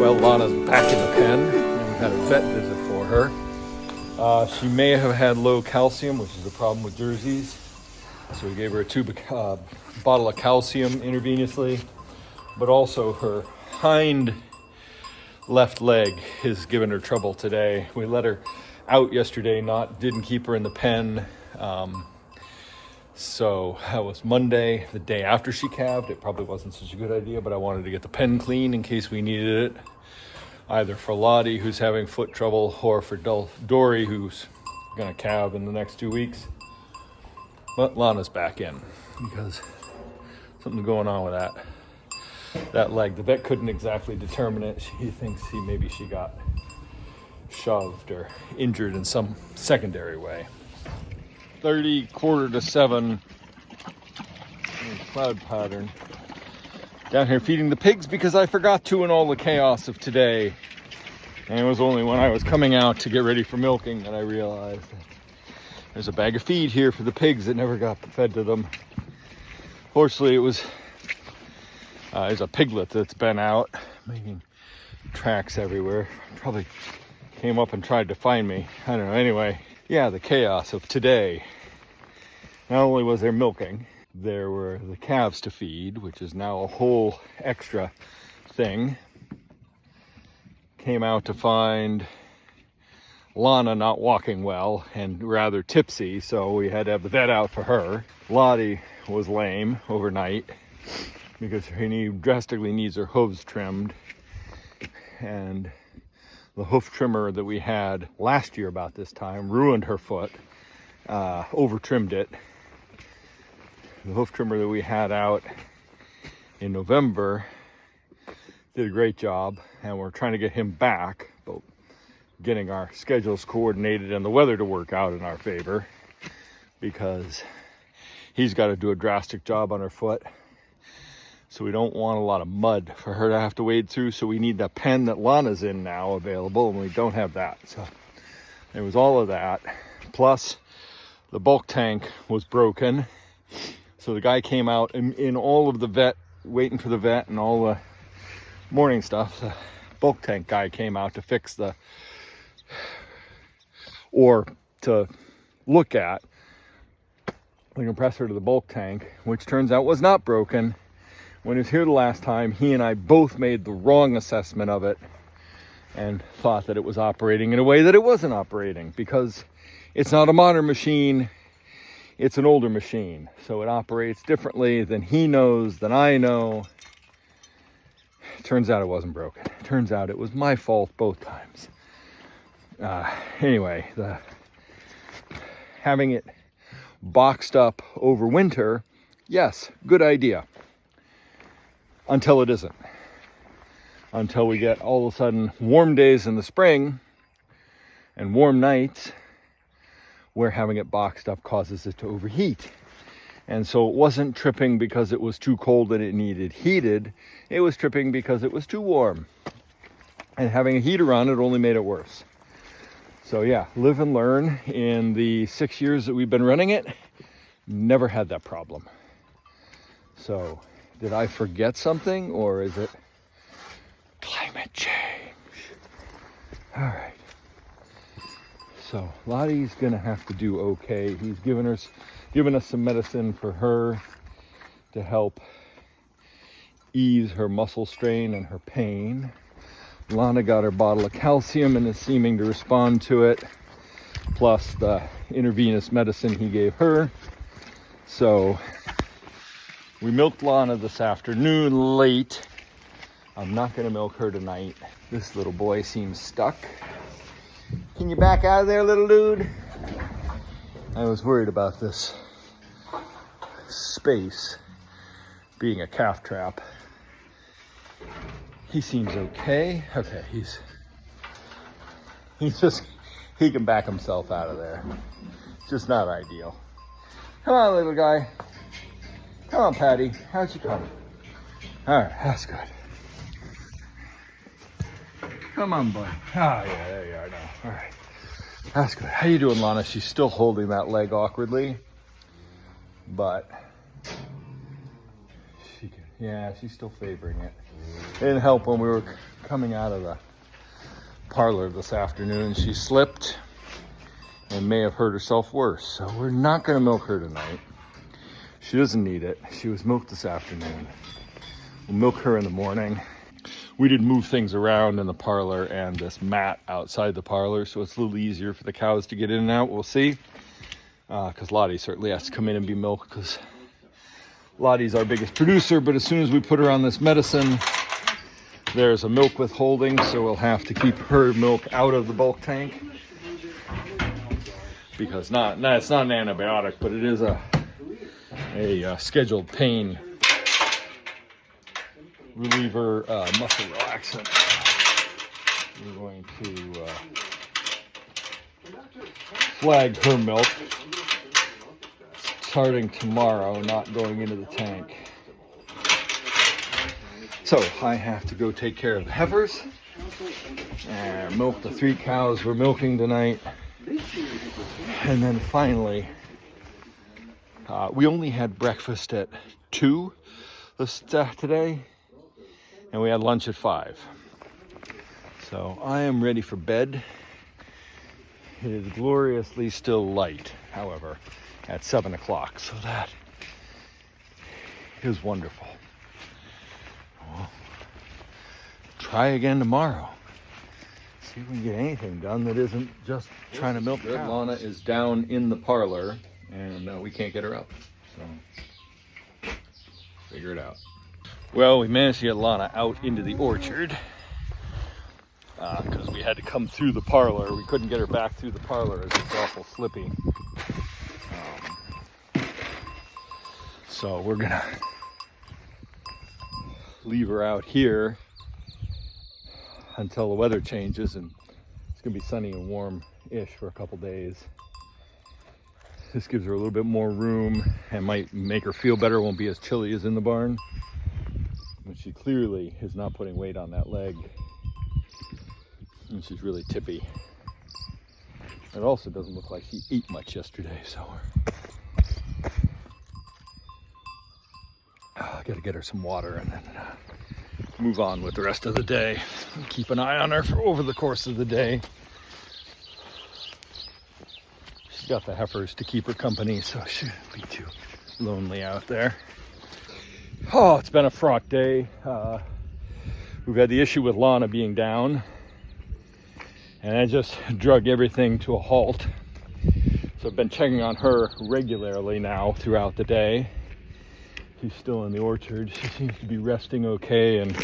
Well, Lana's back in the pen, and we had a vet visit for her. She may have had low calcium, which is a problem with jerseys. So we gave her a bottle of calcium intravenously, but also her hind left leg is giving her trouble today. We let her out yesterday, didn't keep her in the pen. So that was Monday, the day after she calved. It probably wasn't such a good idea, but I wanted to get the pen clean in case we needed it, either for Lottie, who's having foot trouble, or for Dory, who's gonna calve in the next 2 weeks. But Lana's back in because something's going on with that leg. The vet couldn't exactly determine it. He thinks maybe she got shoved or injured in some secondary way. 6:45 cloud pattern. Down here feeding the pigs because I forgot to in all the chaos of today. And it was only when I was coming out to get ready for milking that I realized that there's a bag of feed here for the pigs that never got fed to them. Fortunately, there's a piglet that's been out making tracks everywhere. Probably came up and tried to find me. I don't know. Anyway, yeah, the chaos of today. Not only was there milking, there were the calves to feed, which is now a whole extra thing. Came out to find Lana not walking well and rather tipsy, so we had to have the vet out for her. Lottie was lame overnight because she drastically needs her hooves trimmed, and the hoof trimmer that we had last year about this time ruined her foot, over trimmed it. The hoof trimmer that we had out in November did a great job, and we're trying to get him back, but getting our schedules coordinated and the weather to work out in our favor, because he's got to do a drastic job on her foot. So we don't want a lot of mud for her to have to wade through. So we need that pen that Lana's in now available, and we don't have that. So it was all of that. Plus the bulk tank was broken. So the guy came out in all of the vet, waiting for the vet and all the morning stuff. The bulk tank guy came out to fix or to look at the compressor to the bulk tank, which turns out was not broken. When he was here the last time, he and I both made the wrong assessment of it and thought that it was operating in a way that it wasn't operating, because it's not a modern machine, it's an older machine. So it operates differently than he knows, than I know. Turns out it wasn't broken. Turns out it was my fault both times. Anyway, having it boxed up over winter, yes, good idea. Until it isn't. Until we get all of a sudden warm days in the spring and warm nights where having it boxed up causes it to overheat. And so it wasn't tripping because it was too cold and it needed heated. It was tripping because it was too warm. And having a heater on it only made it worse. So yeah, live and learn. In the 6 years that we've been running it, never had that problem. So did I forget something, or is it climate change? All right. So Lottie's gonna have to do okay. He's given us some medicine for her to help ease her muscle strain and her pain. Lana got her bottle of calcium and is seeming to respond to it, plus the intravenous medicine he gave her. So we milked Lana this afternoon late. I'm not gonna milk her tonight. This little boy seems stuck. Can you back out of there, little dude? I was worried about this space being a calf trap. He seems okay. Okay, he can back himself out of there. Just not ideal. Come on, little guy. Come on, Patty. How'd you come? All right, that's good. Come on, bud. Oh, yeah, there you are now. All right. That's good. How you doing, Lana? She's still holding that leg awkwardly, but she's still favoring it. It didn't help when we were coming out of the parlor this afternoon. She slipped and may have hurt herself worse. So we're not going to milk her tonight. She doesn't need it. She was milked this afternoon. We'll milk her in the morning. We did move things around in the parlor and this mat outside the parlor, so it's a little easier for the cows to get in and out. We'll see. Because Lottie certainly has to come in and be milked, because Lottie's our biggest producer. But as soon as we put her on this medicine, there's a milk withholding, so we'll have to keep her milk out of the bulk tank. Because it's not an antibiotic, but it is a scheduled pain reliever, muscle relaxant. We're going to flag her milk starting tomorrow, not going into the tank. So I have to go take care of the heifers and milk the 3 cows we're milking tonight. And then finally, we only had breakfast at 2 today, and we had lunch at 5. So I am ready for bed. It is gloriously still light, however, at 7 o'clock, so that is wonderful. We'll try again tomorrow. See if we can get anything done that isn't just trying to milk cows. Lana is down in the parlor, and we can't get her up, so figure it out. Well, we managed to get Lana out into the orchard because we had to come through the parlor. We couldn't get her back through the parlor as it's awful slippy. So we're gonna leave her out here until the weather changes, and it's gonna be sunny and warm-ish for a couple days. This gives her a little bit more room and might make her feel better. It won't be as chilly as in the barn. But she clearly is not putting weight on that leg. And she's really tippy. It also doesn't look like she ate much yesterday, so I gotta get her some water and then move on with the rest of the day. Keep an eye on her over the course of the day. She's got the heifers to keep her company, so she shouldn't be too lonely out there. Oh, it's been a fraught day. We've had the issue with Lana being down, and I just drug everything to a halt. So I've been checking on her regularly now throughout the day. She's still in the orchard. She seems to be resting okay, and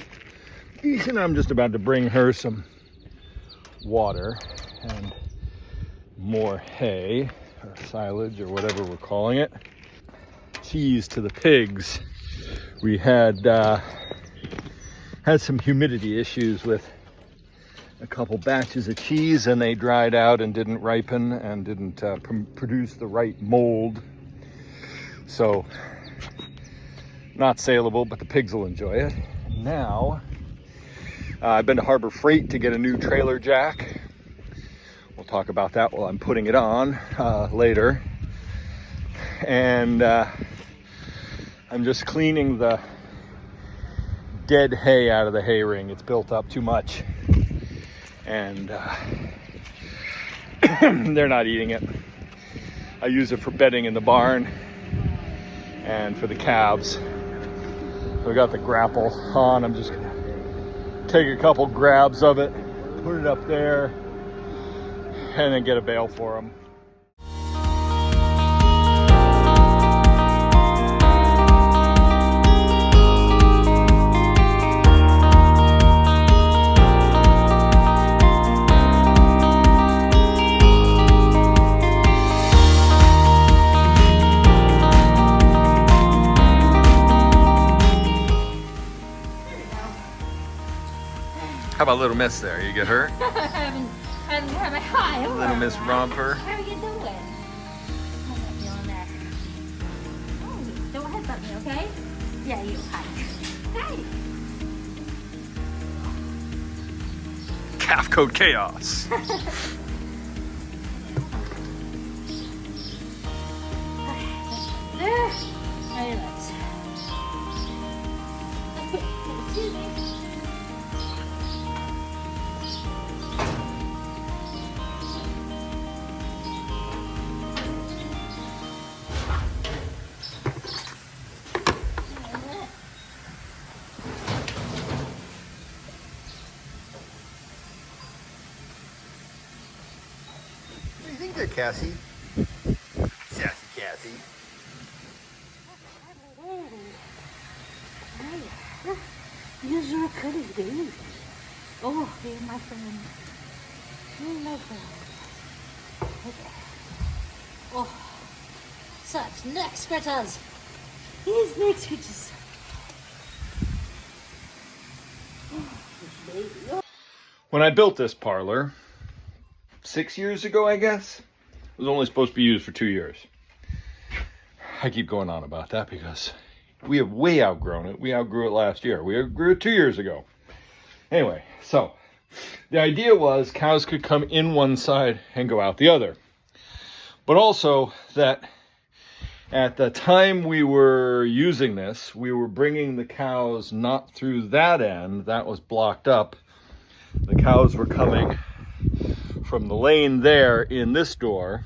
I'm just about to bring her some water and more hay or silage or whatever we're calling it. Cheese to the pigs. We had some humidity issues with a couple batches of cheese, and they dried out and didn't ripen and didn't produce the right mold. So not saleable, but the pigs will enjoy it. Now, I've been to Harbor Freight to get a new trailer jack. We'll talk about that while I'm putting it on later. And I'm just cleaning the dead hay out of the hay ring. It's built up too much. And they're not eating it. I use it for bedding in the barn and for the calves. So I got the grapple on. I'm just gonna take a couple grabs of it, put it up there, and then get a bale for them. How about Little Miss there? You get her? I haven't had my hi. Little Miss Romper. How are you doing? How's that feeling there? Oh, don't headbutt me, okay? Yeah, you. Hi. Hi. Calf Coat Chaos. There. Now your legs. Excuse me. Cassie. Sassy Cassie. You're a pretty baby. Oh, you're my friend. You're my friend. Okay. Oh, such neck scratchers. These neck scratches. Oh, baby. Oh. When I built this parlor 6 years ago, I guess, it was only supposed to be used for 2 years. I keep going on about that because we have way outgrown it. We outgrew it last year. We outgrew it 2 years ago. Anyway, so the idea was cows could come in one side and go out the other. But also that at the time we were using this, we were bringing the cows not through that end. That was blocked up. The cows were coming from the lane there in this door.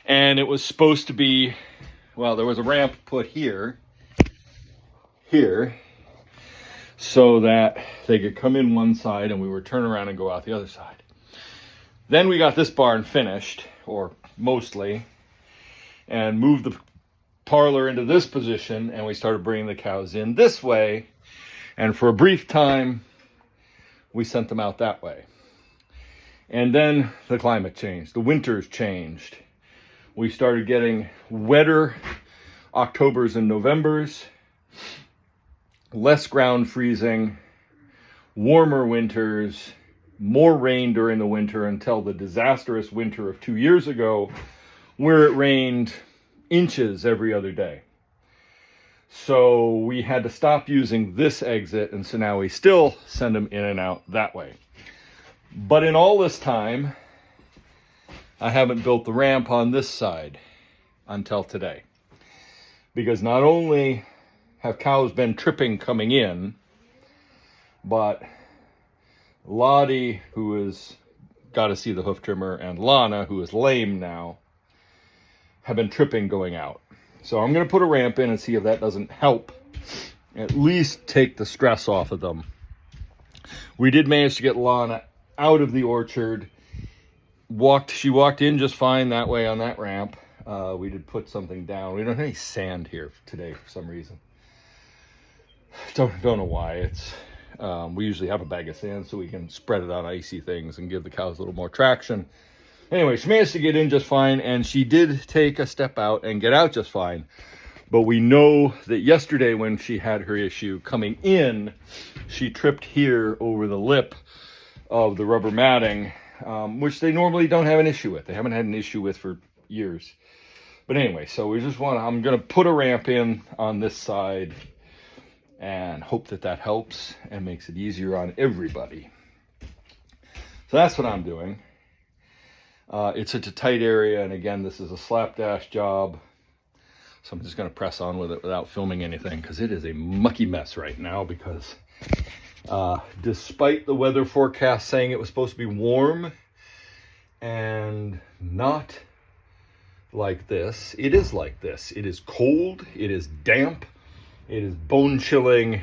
And it was supposed to be, well, there was a ramp put here, so that they could come in one side and we would turn around and go out the other side. Then we got this barn finished, or mostly, and moved the parlor into this position, and we started bringing the cows in this way, and for a brief time, we sent them out that way. And then the climate changed, the winters changed. We started getting wetter Octobers and Novembers, less ground freezing, warmer winters, more rain during the winter until the disastrous winter of 2 years ago, where it rained inches every other day. So we had to stop using this exit, and so now we still send them in and out that way. But in all this time, I haven't built the ramp on this side until today. Because not only have cows been tripping coming in, but Lottie, who has got to see the hoof trimmer, and Lana, who is lame now, have been tripping going out. So I'm going to put a ramp in and see if that doesn't help at least take the stress off of them. We did manage to get Lana out of the orchard. She walked in just fine that way on that ramp. We did put something down. We don't have any sand here today for some reason. Don't know why. It's we usually have a bag of sand so we can spread it on icy things and give the cows a little more traction. Anyway, she managed to get in just fine, and she did take a step out and get out just fine. But we know that yesterday when she had her issue coming in, she tripped here over the lip of the rubber matting, which they normally don't have an issue with. They haven't had an issue with for years. But anyway, so I'm going to put a ramp in on this side and hope that that helps and makes it easier on everybody. So that's what I'm doing. It's such a tight area, and again, this is a slapdash job. So I'm just going to press on with it without filming anything because it is a mucky mess right now because despite the weather forecast saying it was supposed to be warm and not like this, it is like this. It is cold, it is damp, it is bone chilling,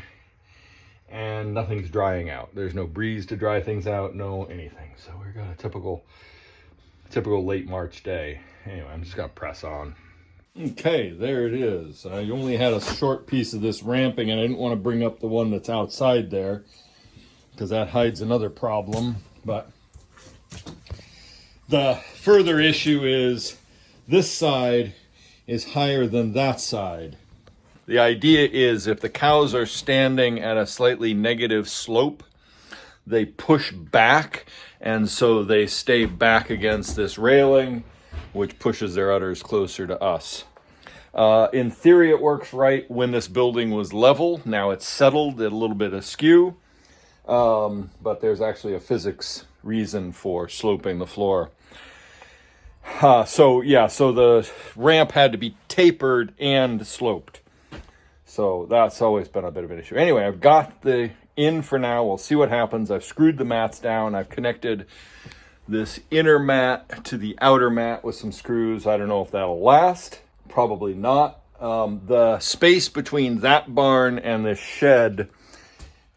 and nothing's drying out. There's no breeze to dry things out, no anything. So we've got a typical late March day. Anyway, I'm just going to press on. Okay, there it is. I only had a short piece of this ramping, and I didn't want to bring up the one that's outside there because that hides another problem. But the further issue is this side is higher than that side. The idea is if the cows are standing at a slightly negative slope, they push back, and so they stay back against this railing, which pushes their udders closer to us. In theory, it works right when this building was level. Now it's settled a little bit askew, but there's actually a physics reason for sloping the floor. So the ramp had to be tapered and sloped. So that's always been a bit of an issue. Anyway, I've got the in for now. We'll see what happens. I've screwed the mats down. I've connected this inner mat to the outer mat with some screws. I don't know if that'll last. Probably not. The space between that barn and this shed,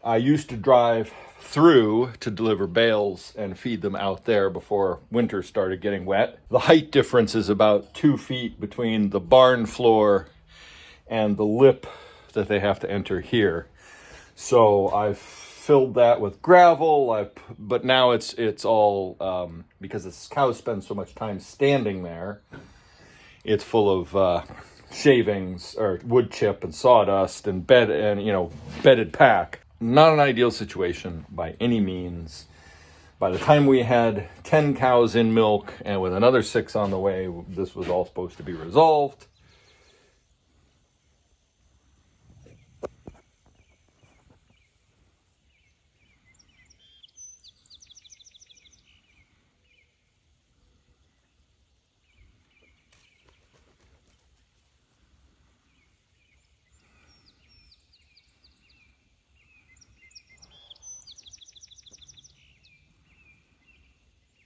I used to drive through to deliver bales and feed them out there before winter started getting wet. The height difference is about 2 feet between the barn floor and the lip that they have to enter here. So I've filled that with gravel, but now it's all, because the cows spend so much time standing there, it's full of shavings or wood chip and sawdust and bedded pack. Not an ideal situation by any means. By the time we had 10 cows in milk and with another 6 on the way, this was all supposed to be resolved.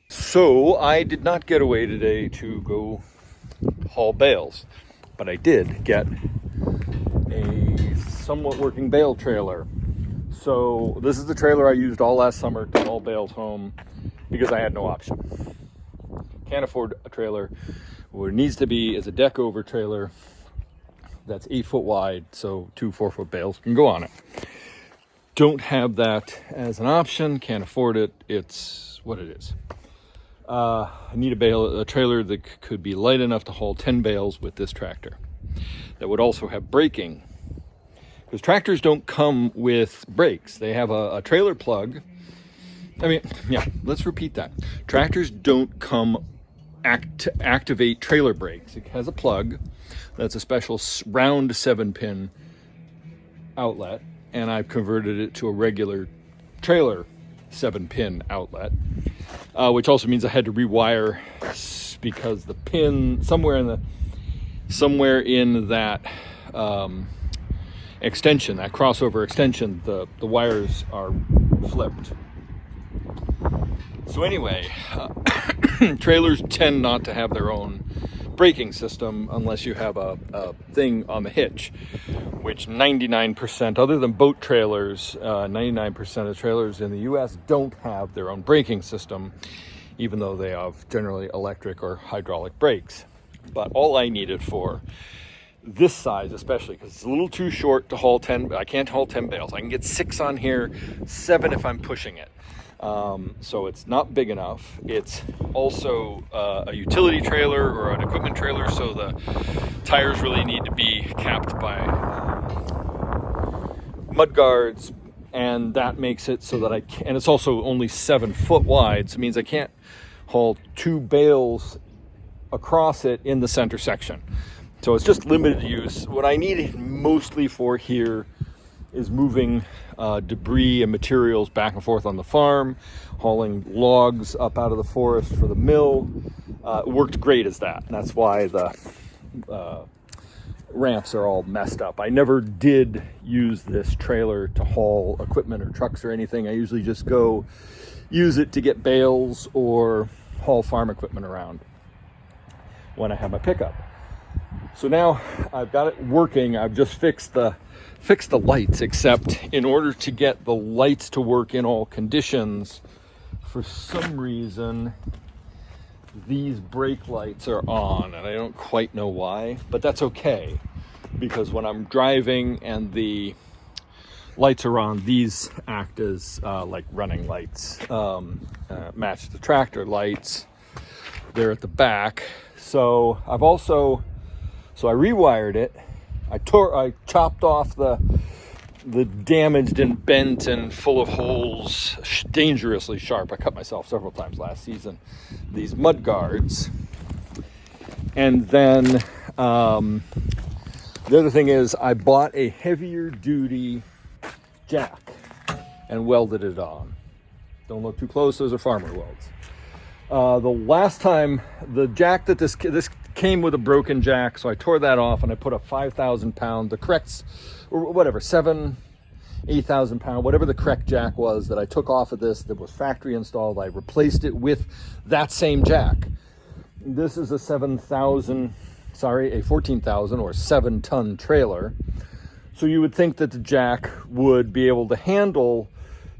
So I did not get away today to go haul bales, but I did get a somewhat working bale trailer. So this is the trailer I used all last summer to haul bales home because I had no option. Can't afford a trailer. What it needs to be is a deck over trailer that's 8 foot wide, so 2 4-foot bales can go on it. Don't have that as an option, can't afford it. It's what it is. I need a trailer that could be light enough to haul 10 bales with this tractor. That would also have braking, because tractors don't come with brakes. They have a trailer plug. Let's repeat that. Tractors don't come to activate trailer brakes. It has a plug that's a special round 7-pin outlet, and I've converted it to a regular trailer 7-pin outlet, which also means I had to rewire because the pin somewhere in that extension, that crossover extension, the wires are flipped. So anyway, trailers tend not to have their own braking system unless you have a thing on the hitch, which 99%, other than boat trailers, 99% of trailers in the US don't have their own braking system, even though they have generally electric or hydraulic brakes. But all I needed for this size, especially because it's a little too short to haul 10, I can't haul 10 bales. I can get 6 on here, 7 if I'm pushing it. So it's not big enough. It's also a utility trailer or an equipment trailer, so the tires really need to be capped by mud guards, and that makes it so that and it's also only 7 foot wide, so it means I can't haul 2 bales across it in the center section. So it's just limited use. What I need it mostly for here is moving debris and materials back and forth on the farm, hauling logs up out of the forest for the mill. It worked great as that, and that's why the ramps are all messed up. I never did use this trailer to haul equipment or trucks or anything. I usually just go use it to get bales or haul farm equipment around when I have my pickup. So now I've got it working. I've just fixed the lights, except in order to get the lights to work in all conditions, for some reason these brake lights are on, and I don't quite know why, but that's okay, because when I'm driving and the lights are on, these act as like running lights, match the tractor lights. They're at the back. So I rewired it. I chopped off the damaged and bent and full of holes, dangerously sharp. I cut myself several times last season. These mud guards. And then the other thing is I bought a heavier duty jack and welded it on. Don't look too close, those are farmer welds. The last time, the jack that this came with a broken jack, so I tore that off and I put a 5,000 pound, the correct, or whatever, 8,000 pound, whatever the correct jack was that I took off of this that was factory installed. I replaced it with that same jack. This is a 14,000 or 7-ton trailer. So you would think that the jack would be able to handle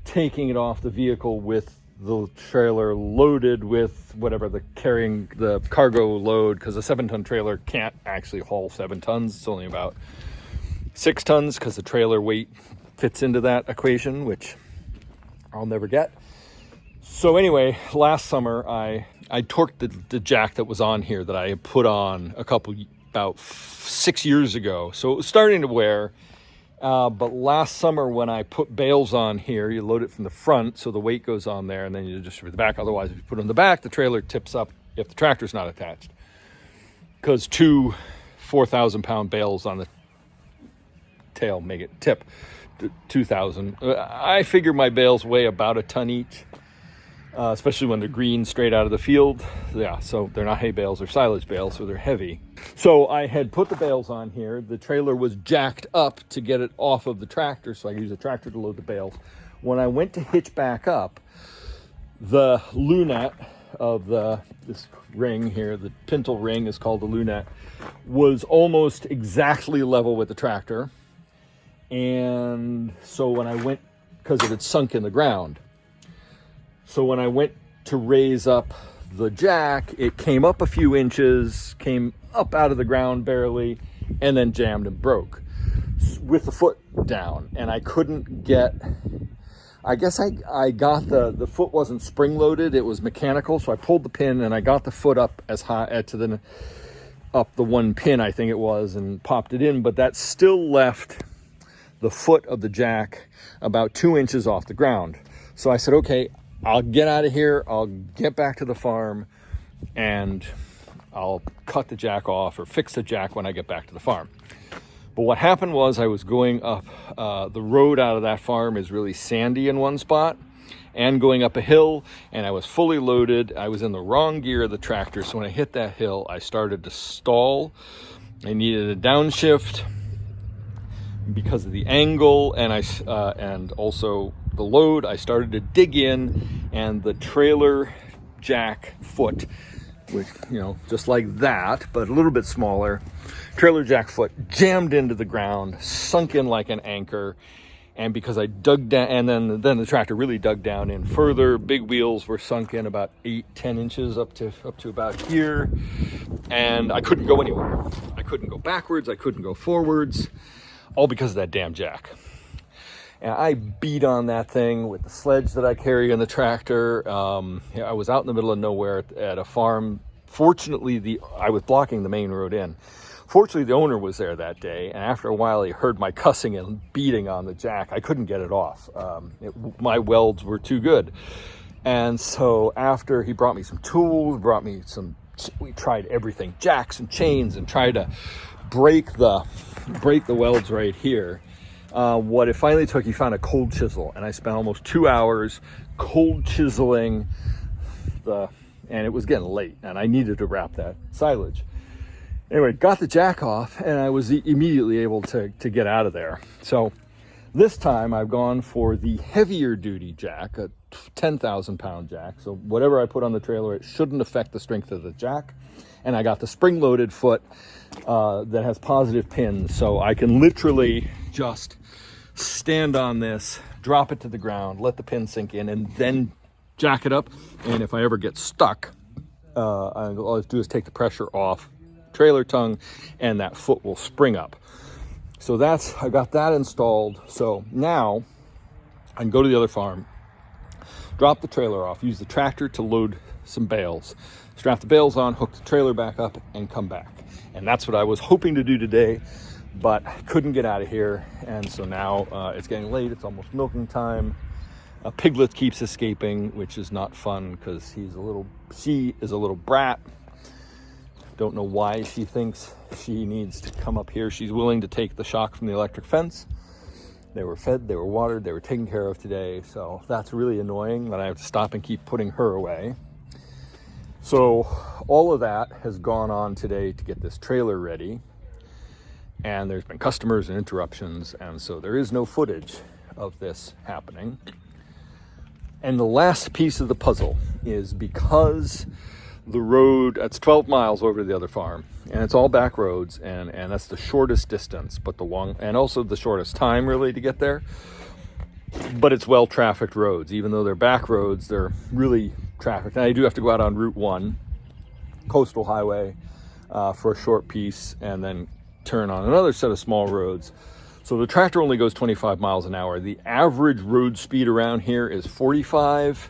taking it off the vehicle with the trailer loaded with whatever carrying the cargo load, because a 7-ton trailer can't actually haul 7 tons. It's only about 6 tons because the trailer weight fits into that equation, which I'll never get. So anyway, last summer I torqued the jack that was on here that I had put on about 6 years ago. So it was starting to wear. But last summer when I put bales on here, you load it from the front so the weight goes on there, and then you distribute the back. Otherwise, if you put it on the back, the trailer tips up if the tractor's not attached. Because 2 4,000-pound bales on the tail make it tip 2,000. I figure my bales weigh about a ton each, especially when they're green straight out of the field. Yeah, so they're not hay bales, they're silage bales, so they're heavy. So I had put the bales on here. The trailer was jacked up to get it off of the tractor, so I could use the tractor to load the bales. When I went to hitch back up, the lunette of this ring here, the pintle ring is called the lunette, was almost exactly level with the tractor. And so when I went, because it had sunk in the ground, so when I went to raise up the jack, it came up a few inches, came up out of the ground barely, and then jammed and broke with the foot down. And I couldn't get, I guess I got the foot wasn't spring loaded, it was mechanical. So I pulled the pin and I got the foot up as high up the 1 pin, I think it was, and popped it in. But that still left the foot of the jack about 2 inches off the ground. So I said, okay, I'll get out of here, I'll get back to the farm, and I'll cut the jack off or fix the jack when I get back to the farm. But what happened was I was going up, the road out of that farm is really sandy in one spot and going up a hill, and I was fully loaded. I was in the wrong gear of the tractor, so when I hit that hill, I started to stall. I needed a downshift because of the angle, and also the load. I started to dig in, and the trailer jack foot, which, just like that, but a little bit smaller, trailer jack foot jammed into the ground, sunk in like an anchor. And because I dug down, and then the tractor really dug down in further, big wheels were sunk in about 8-10 inches up to about here, and I couldn't go anywhere. I couldn't go backwards, I couldn't go forwards, all because of that damn jack. And I beat on that thing with the sledge that I carry in the tractor. I was out in the middle of nowhere at a farm. Fortunately, I was blocking the main road in. Fortunately, the owner was there that day, and after a while, he heard my cussing and beating on the jack. I couldn't get it off. My welds were too good. And so after he brought me some tools, we tried everything, jacks and chains, and tried to break the welds right here. What it finally took, he found a cold chisel, and I spent almost 2 hours cold chiseling and it was getting late, and I needed to wrap that silage. Anyway, got the jack off, and I was immediately able to get out of there. So this time I've gone for the heavier duty jack, a 10,000-pound jack. So whatever I put on the trailer, it shouldn't affect the strength of the jack. And I got the spring-loaded foot that has positive pins, so I can literally just stand on this, drop it to the ground, let the pin sink in, and then jack it up. And if I ever get stuck, all I have to do is take the pressure off trailer tongue, and that foot will spring up. So I got that installed. So now I can go to the other farm, drop the trailer off, use the tractor to load some bales, strap the bales on, hook the trailer back up, and come back. And that's what I was hoping to do today, but couldn't get out of here. And so now it's getting late, it's almost milking time. A piglet keeps escaping, which is not fun because she is a little brat. Don't know why she thinks she needs to come up here. She's willing to take the shock from the electric fence. They were fed, they were watered, they were taken care of today. So that's really annoying that I have to stop and keep putting her away. So all of that has gone on today to get this trailer ready. And there's been customers and interruptions. And so there is no footage of this happening. And the last piece of the puzzle is because the road, that's 12 miles over to the other farm, and it's all back roads, and that's the shortest distance, but and also the shortest time really to get there. but it's well-trafficked roads. Even though they're back roads, they're really trafficked. And I do have to go out on Route 1, coastal highway, for a short piece, and then turn on another set of small roads. So the tractor only goes 25 miles an hour. The average road speed around here is 45.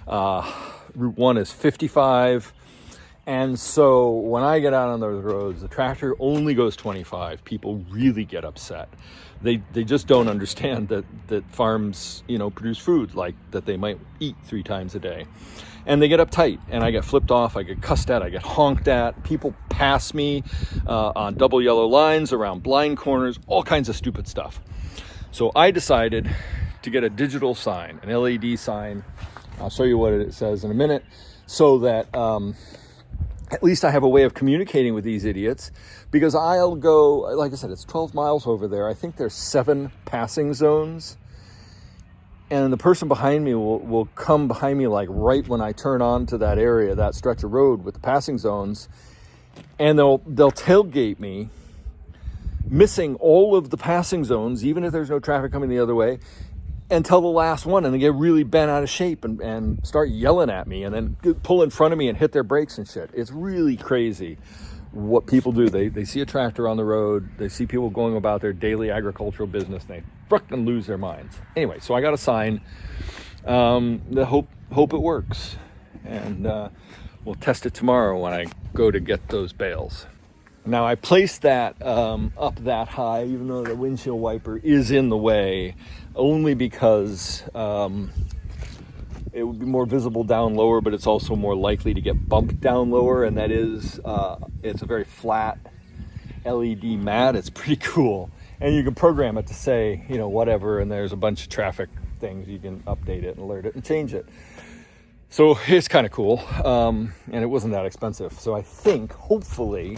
Route 1 is 55. And so when I get out on those roads, the tractor only goes 25. People really get upset. They just don't understand that farms, produce food like that they might eat 3 times a day. And they get uptight, and I get flipped off, I get cussed at, I get honked at. People pass me on double yellow lines, around blind corners, all kinds of stupid stuff. So I decided to get a digital sign, an LED sign. I'll show you what it says in a minute, so that at least I have a way of communicating with these idiots, because I'll go, like I said, it's 12 miles over there. I think there's 7 passing zones. And the person behind me will come behind me like right when I turn on to that area, that stretch of road with the passing zones. And they'll tailgate me, missing all of the passing zones, even if there's no traffic coming the other way, until the last one, and they get really bent out of shape and start yelling at me, and then pull in front of me and hit their brakes and shit. It's really crazy what people do. They see a tractor on the road, they see people going about their daily agricultural business, and they frickin' lose their minds. Anyway, so I got a sign. The hope it works, and we'll test it tomorrow when I go to get those bales. Now I placed that up that high, even though the windshield wiper is in the way, only because it would be more visible down lower, but it's also more likely to get bumped down lower. And that is, it's a very flat LED mat. It's pretty cool. And you can program it to say, whatever, and there's a bunch of traffic things. You can update it and alert it and change it. So it's kind of cool. And it wasn't that expensive. So I think, hopefully,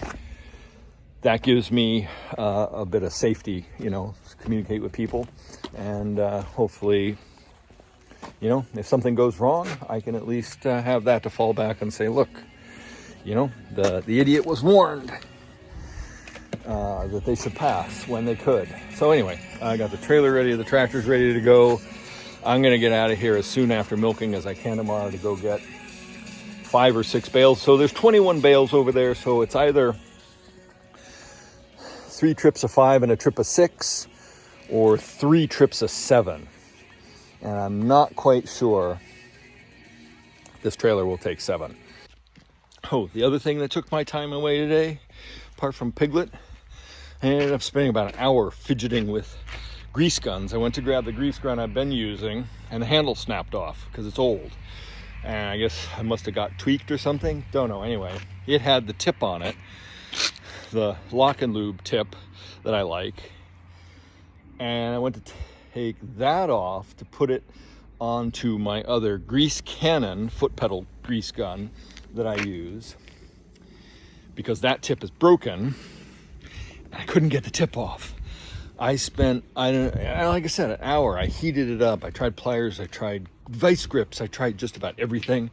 that gives me a bit of safety, to communicate with people. And hopefully, if something goes wrong, I can at least have that to fall back and say, look, the idiot was warned that they should pass when they could. So anyway, I got the trailer ready, the tractor's ready to go. I'm going to get out of here as soon after milking as I can tomorrow to go get 5 or 6 bales. So there's 21 bales over there, so it's either 3 trips of 5 and a trip of 6, or 3 trips of 7. And I'm not quite sure this trailer will take 7. Oh, the other thing that took my time away today, apart from Piglet, I ended up spending about an hour fidgeting with grease guns. I went to grab the grease gun I've been using, and the handle snapped off because it's old. And I guess I must have got tweaked or something. Don't know. Anyway, it had the tip on it, the lock and lube tip that I like. And I went to take that off to put it onto my other grease cannon foot pedal grease gun that I use, because that tip is broken. I couldn't get the tip off. I spent, like I said, an hour. I heated it up. I tried pliers. I tried vice grips. I tried just about everything.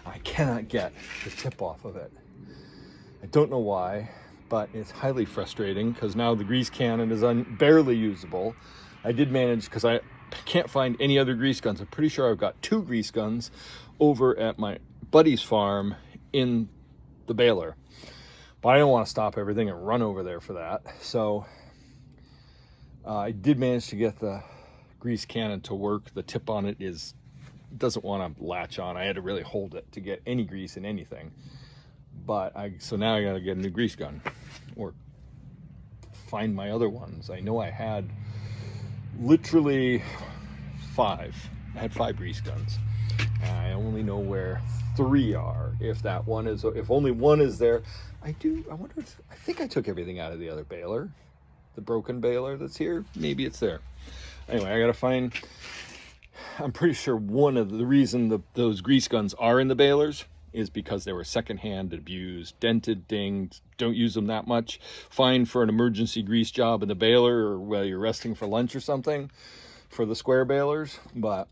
I cannot get the tip off of it. I don't know why, but it's highly frustrating because now the grease cannon is barely usable. I did manage, because I can't find any other grease guns. I'm pretty sure I've got 2 grease guns over at my buddy's farm in the baler. But I don't want to stop everything and run over there for that. So I did manage to get the grease cannon to work. The tip on it doesn't want to latch on. I had to really hold it to get any grease in anything. But so now I got to get a new grease gun or find my other ones. I know I had literally 5. I had 5 grease guns. And I only know where 3 are. If only one is there. I think I took everything out of the other baler, the broken baler that's here. Maybe it's there. Anyway, I gotta find. I'm pretty sure one of the reason those grease guns are in the balers is because they were secondhand, abused, dented, dinged. Don't use them that much. Fine for an emergency grease job in the baler, or while you're resting for lunch or something, for the square balers. But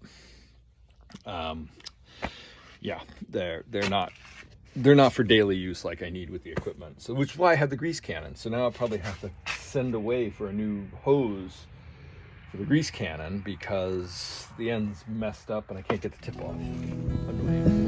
yeah, they're not for daily use like I need with the equipment. So, which is why I have the grease cannon. So now I'll probably have to send away for a new hose for the grease cannon because the end's messed up and I can't get the tip off. Annoying.